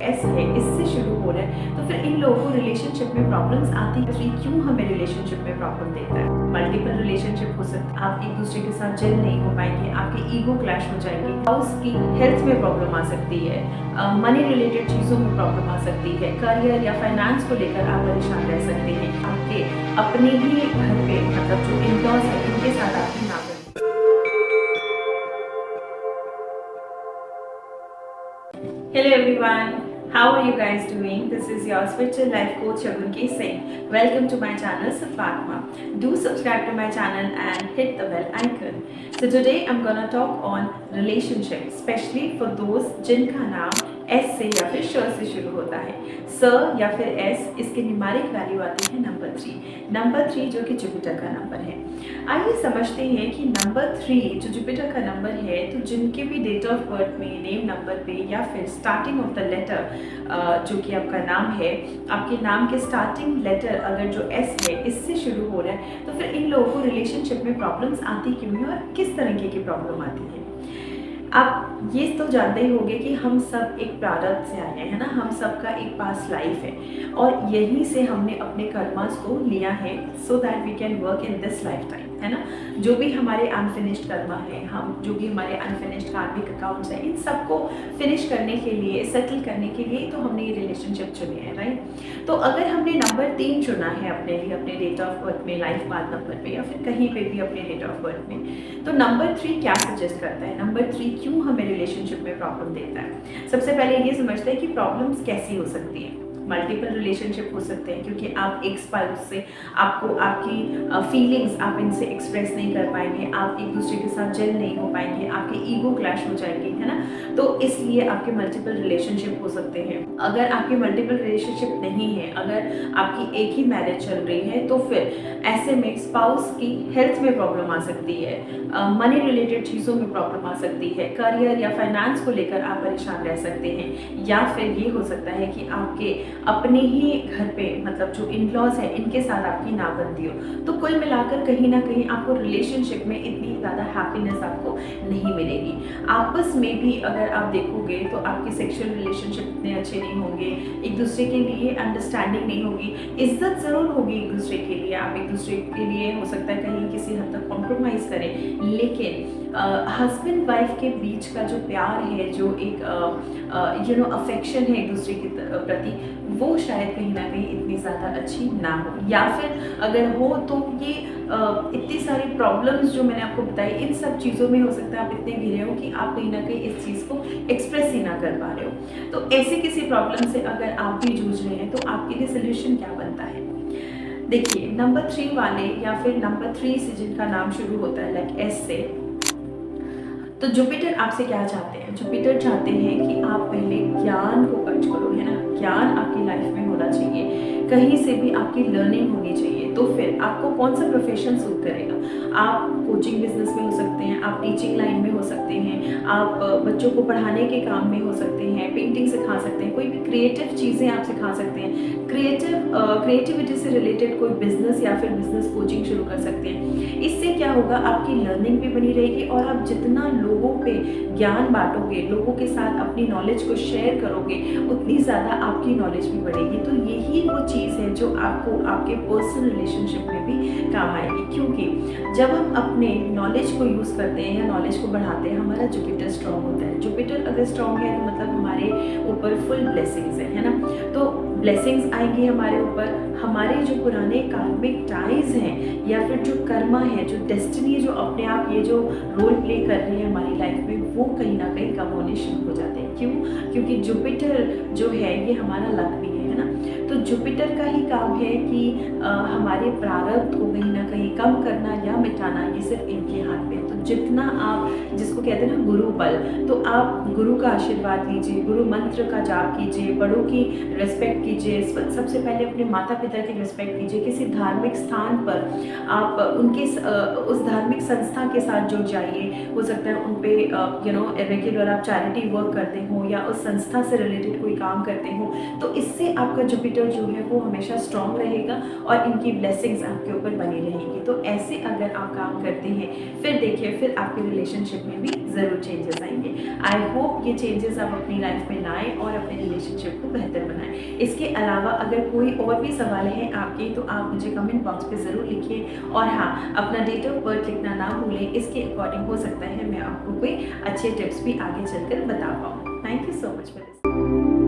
S है इससे शुरू हो रहा है, तो फिर इन लोगों को रिलेशनशिप में प्रॉब्लम्स आती है। क्यों हमें रिलेशनशिप में प्रॉब्लम देता है? मल्टीपल रिलेशनशिप हो सकता है, आप एक दूसरे के साथ जेल नहीं हो पाएंगे, आपके ईगो क्लैश हो जाएंगे, हाउस की हेल्थ में प्रॉब्लम आ सकती है, मनी रिलेटेड चीज़ों में प्रॉब्लम आ सकती है, करियर या फाइनेंस को लेकर आप परेशान रह सकते हैं, आपके अपने ही घर पे मतलब जो इन-लॉज है इनके साथ आपकी ना बनती। Hello everyone, how are you guys doing? This is your spiritual life coach Shagun K Singh. Welcome to my channel Satvatma. Do subscribe to my channel and hit the bell icon. So today I'm gonna talk on relationship, especially for those जिनका नाम S से या फिर श से शुरू होता है। स या फिर एस, इसके न्यूमेरिक वैल्यू आती है नंबर 3। नंबर 3 जो कि जुपिटर का नंबर है। आइए समझते हैं कि नंबर 3 जो जुपिटर का नंबर है, तो जिनके भी डेट ऑफ बर्थ में नेम नंबर पे या फिर स्टार्टिंग ऑफ द लेटर जो कि आपका नाम है, आपके नाम के स्टार्टिंग लेटर अगर जो एस है इससे शुरू हो रहा है, तो फिर इन लोगों को रिलेशनशिप में प्रॉब्लम्स आती क्यों है और किस तरीके की प्रॉब्लम आती है। आप ये तो जानते ही होंगे कि हम सब एक प्रारब्ध से आए हैं, है ना। हम सबका एक पास्ट लाइफ है और यहीं से हमने अपने कर्मास को लिया है so that we can work in this life time, है ना। जो भी हमारे अनफिनिश्ड कर्मा है, हम जो भी हमारे अनफिनिश्ड कार्मिक अकाउंट्स हैं, इन सबको फिनिश करने के लिए, सेटल करने के लिए तो हमने ये रिलेशनशिप चुने हैं, राइट। तो अगर हमने नंबर 3 चुना है अपने लिए, अपने डेट ऑफ बर्थ में, लाइफ पाथ नंबर पे या फिर कहीं पे भी अपने डेट ऑफ बर्थ में, तो नंबर 3 क्या सजेस्ट करता है, नंबर 3 क्यों हमें रिलेशनशिप में प्रॉब्लम देता है। सबसे पहले ये समझते हैं कि प्रॉब्लम्स कैसी हो सकती है। मल्टीपल रिलेशनशिप हो सकते हैं क्योंकि आप एक स्पाउस से आपको आपकी फीलिंग्स आप इनसे एक्सप्रेस नहीं कर पाएंगे, आप एक दूसरे के साथ जेल नहीं हो पाएंगे, आपके ईगो क्लैश हो जाएंगे, है ना। तो इसलिए आपके मल्टीपल रिलेशनशिप हो सकते हैं। अगर आपकी मल्टीपल रिलेशनशिप नहीं है, अगर आपकी एक ही मैरिज चल रही है, तो फिर ऐसे में स्पाउस की हेल्थ में प्रॉब्लम आ सकती है, मनी रिलेटेड चीज़ों में प्रॉब्लम आ सकती है, करियर या फाइनेंस को लेकर आप परेशान रह सकते हैं, या फिर ये हो सकता है कि आपके अपने ही घर पे मतलब जो इन-लॉज है इनके साथ आपकी ना बनती हो। तो कुल मिलाकर कहीं ना कहीं आपको रिलेशनशिप में इतनी ज़्यादा हैप्पीनेस आपको नहीं मिलेगी। आपस में भी अगर आप देखोगे तो आपके सेक्सुअल रिलेशनशिप इतने अच्छे नहीं होंगे, एक दूसरे के लिए अंडरस्टैंडिंग नहीं होगी, इज्जत ज़रूर होगी एक दूसरे के लिए, आप एक दूसरे के लिए हो सकता है कहीं किसी हद तक कॉम्प्रोमाइज़ करें, लेकिन हस्बैंड वाइफ के बीच का जो प्यार है, जो एक अफेक्शन है एक दूसरे के प्रति, वो शायद कहीं ना कहीं इतनी ज़्यादा अच्छी ना हो, या फिर अगर हो तो ये इतनी सारी प्रॉब्लम्स जो मैंने आपको बताई, इन सब चीज़ों में हो सकता है आप इतने घिरे हो कि आप कहीं ना कहीं इस चीज़ को एक्सप्रेस ही ना कर पा रहे हो। तो ऐसे किसी प्रॉब्लम से अगर आप भी जूझ रहे हैं तो आपके लिए सोल्यूशन क्या बनता है। देखिए, नंबर 3 वाले या फिर नंबर 3 से जिनका नाम शुरू होता है लाइक एस से, तो जुपिटर आपसे क्या चाहते हैं। जुपिटर चाहते हैं कि आप पहले ज्ञान को खर्च करो, है ना। ज्ञान आपकी लाइफ में होना चाहिए, कहीं से भी आपकी लर्निंग होनी चाहिए। तो फिर आपको कौन सा प्रोफेशन सूट करेगा। आप कोचिंग बिजनेस में हो सकते हैं, आप टीचिंग लाइन में हो सकते हैं, आप बच्चों को पढ़ाने के काम में हो सकते हैं, पेंटिंग सिखा सकते हैं, कोई भी क्रिएटिव चीज़ें आप सिखा सकते हैं, क्रिएटिविटी से रिलेटेड कोई बिजनेस या फिर बिजनेस कोचिंग शुरू कर सकते हैं। इससे क्या होगा, आपकी लर्निंग भी बनी रहेगी और आप जितना लोगों पे ज्ञान बांटोगे, लोगों के साथ अपनी नॉलेज को शेयर करोगे, उतनी ज़्यादा आपकी नॉलेज भी बढ़ेगी। तो यही वो चीज़ है जो आपको आपके पर्सनल रिलेशनशिप में भी काम आएगी, क्योंकि जब हम अपने नॉलेज को यूज़ करते हैं या नॉलेज को बढ़ाते हैं, हमारा जुपिटर स्ट्रॉन्ग होता है। जुपिटर अगर स्ट्रॉन्ग है तो मतलब हमारे ऊपर फुल ब्लेसिंग्स है ना। तो ब्लेसिंग्स आएंगी हमारे ऊपर, हमारे जो पुराने कार्मिक टाइज हैं या फिर जो कर्मा है, जो डेस्टिनी, जो अपने आप ये जो रोल प्ले कर रही है हमारी लाइफ में, वो कहीं ना कहीं कम होने शुरू हो जाते हैं। क्यों? क्योंकि जुपिटर जो है ये हमारा लक भी है ना। तो जुपिटर का ही काम है कि हमारे प्रारब्ध को कहीं ना कहीं कम करना या मिटाना, ये सिर्फ इनके हाथ में। तो जितना आप, जिसको कहते हैं ना गुरु बल, तो आप गुरु का आशीर्वाद लीजिए, गुरु मंत्र का जाप कीजिए, बड़ों की रिस्पेक्ट कीजिए, सबसे पहले अपने माता पिता की रिस्पेक्ट कीजिए। किसी धार्मिक स्थान पर आप उनके उस धार्मिक संस्था के साथ जुड़ जाइए। हो सकता है उन पे रेगुलर आप चैरिटी वर्क करते हो या उस संस्था से रिलेटेड कोई काम करते हो, तो इससे आपका जुपिटर सर्कल जो है वो हमेशा स्ट्रॉन्ग रहेगा और इनकी ब्लेसिंग्स आपके ऊपर बनी रहेंगी। तो ऐसे अगर आप काम करते हैं फिर देखिए फिर आपके रिलेशनशिप में भी ज़रूर चेंजेस आएंगे। आई होप ये चेंजेस आप अपनी लाइफ में लाएं और अपने रिलेशनशिप को बेहतर बनाएं। इसके अलावा अगर कोई और भी सवाल है आपके तो आप मुझे कमेंट बॉक्स पे ज़रूर लिखिए। और हाँ, अपना डेट ऑफ बर्थ लिखना ना भूलें, इसके अकॉर्डिंग हो सकता है मैं आपको कोई अच्छे टिप्स भी आगे चलकर बता पाऊँ। Thank you so much for this.